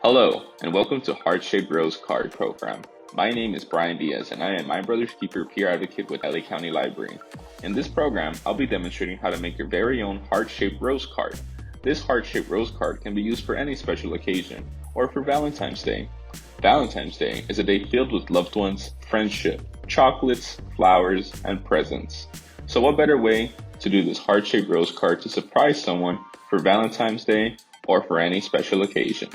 Hello, and welcome to Heart-Shaped Rose Card Program. My name is Brian Diaz, and I am My Brother's Keeper peer advocate with LA County Library. In this program, I'll be demonstrating how to make your very own heart-shaped rose card. This heart-shaped rose card can be used for any special occasion, or for Valentine's Day. Valentine's Day is a day filled with loved ones, friendship, chocolates, flowers, and presents. So what better way to do this heart-shaped rose card to surprise someone for Valentine's Day or for any special occasion?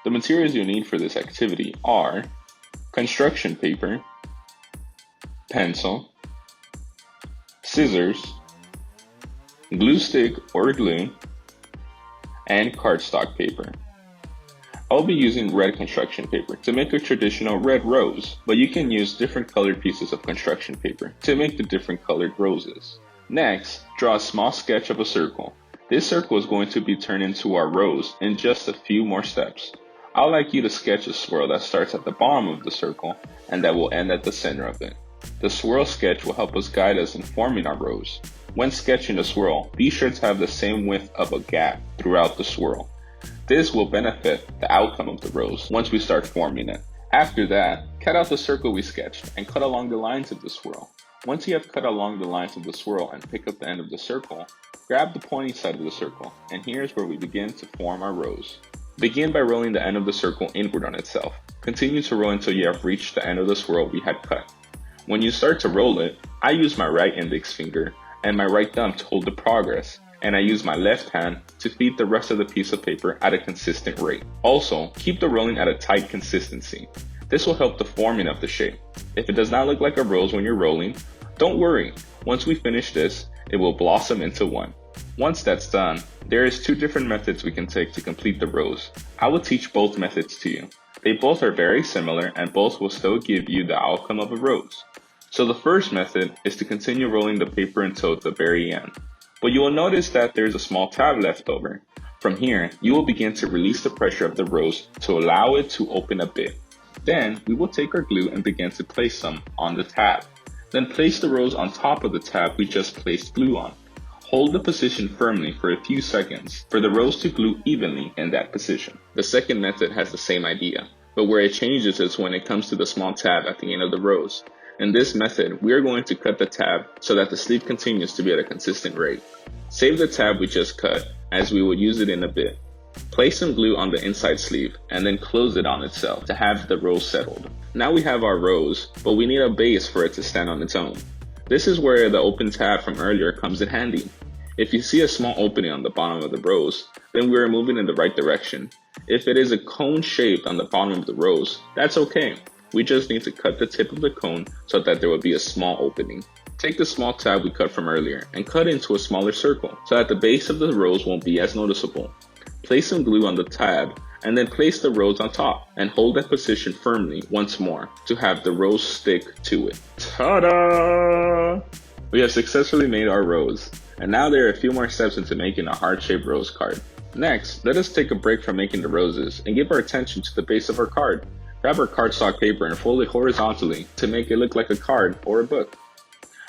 The materials you need for this activity are construction paper, pencil, scissors, glue stick or glue, and cardstock paper. I'll be using red construction paper to make a traditional red rose, but you can use different colored pieces of construction paper to make the different colored roses. Next, draw a small sketch of a circle. This circle is going to be turned into our rose in just a few more steps. I'd like you to sketch a swirl that starts at the bottom of the circle and that will end at the center of it. The swirl sketch will help us guide us in forming our rose. When sketching the swirl, be sure to have the same width of a gap throughout the swirl. This will benefit the outcome of the rose once we start forming it. After that, cut out the circle we sketched and cut along the lines of the swirl. Once you have cut along the lines of the swirl and pick up the end of the circle, grab the pointy side of the circle, and here's where we begin to form our rose. Begin by rolling the end of the circle inward on itself. Continue to roll until you have reached the end of the swirl we had cut. When you start to roll it, I use my right index finger and my right thumb to hold the progress, and I use my left hand to feed the rest of the piece of paper at a consistent rate. Also, keep the rolling at a tight consistency. This will help the forming of the shape. If it does not look like a rose when you're rolling, don't worry. Once we finish this, it will blossom into one. Once that's done, there is two different methods we can take to complete the rose. I will teach both methods to you. They both are very similar and both will still give you the outcome of a rose. So the first method is to continue rolling the paper until the very end. But you will notice that there's a small tab left over. From here, you will begin to release the pressure of the rose to allow it to open a bit. Then we will take our glue and begin to place some on the tab. Then place the rose on top of the tab we just placed glue on. Hold the position firmly for a few seconds for the rose to glue evenly in that position. The second method has the same idea, but where it changes is when it comes to the small tab at the end of the rose. In this method, we are going to cut the tab so that the sleeve continues to be at a consistent rate. Save the tab we just cut, as we will use it in a bit. Place some glue on the inside sleeve and then close it on itself to have the rose settled. Now we have our rose, but we need a base for it to stand on its own. This is where the open tab from earlier comes in handy. If you see a small opening on the bottom of the rose, then we are moving in the right direction. If it is a cone shape on the bottom of the rose, that's okay. We just need to cut the tip of the cone so that there will be a small opening. Take the small tab we cut from earlier and cut it into a smaller circle so that the base of the rose won't be as noticeable. Place some glue on the tab and then place the rose on top and hold that position firmly once more to have the rose stick to it. Ta-da! We have successfully made our rose, and now there are a few more steps into making a heart-shaped rose card. Next, let us take a break from making the roses and give our attention to the base of our card. Grab our cardstock paper and fold it horizontally to make it look like a card or a book.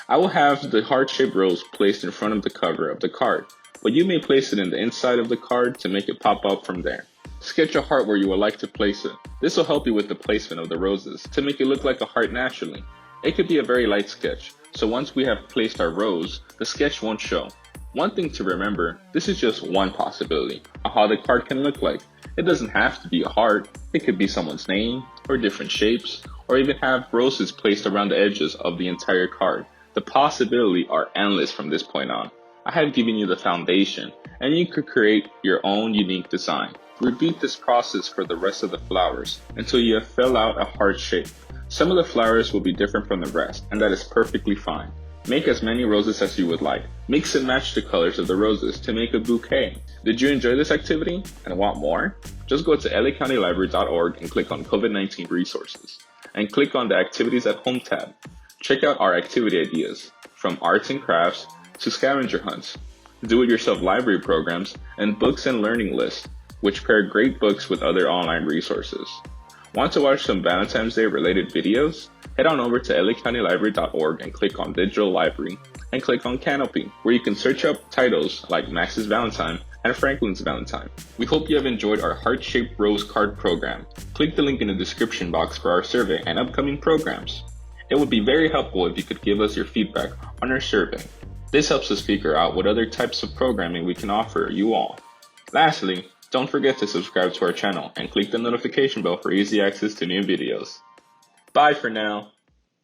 I will have the heart-shaped rose placed in front of the cover of the card, but you may place it in the inside of the card to make it pop up from there. Sketch a heart where you would like to place it. This will help you with the placement of the roses to make it look like a heart naturally. It could be a very light sketch, so once we have placed our rose, the sketch won't show. One thing to remember, this is just one possibility of how the card can look like. It doesn't have to be a heart, it could be someone's name, or different shapes, or even have roses placed around the edges of the entire card. The possibilities are endless from this point on. I have given you the foundation, and you could create your own unique design. Repeat this process for the rest of the flowers until you have filled out a heart shape. Some of the flowers will be different from the rest, and that is perfectly fine. Make as many roses as you would like. Mix and match the colors of the roses to make a bouquet. Did you enjoy this activity and want more? Just go to lacountylibrary.org and click on COVID-19 resources, and click on the Activities at Home tab. Check out our activity ideas, from arts and crafts to scavenger hunts, do-it-yourself library programs, and books and learning lists, which pair great books with other online resources. Want to watch some Valentine's Day related videos? Head on over to lacountylibrary.org and click on Digital Library and click on Canopy, where you can search up titles like Max's Valentine and Franklin's Valentine. We hope you have enjoyed our heart-shaped rose card program. Click the link in the description box for our survey and upcoming programs. It would be very helpful if you could give us your feedback on our survey. This helps us figure out what other types of programming we can offer you all. Lastly, don't forget to subscribe to our channel and click the notification bell for easy access to new videos. Bye for now.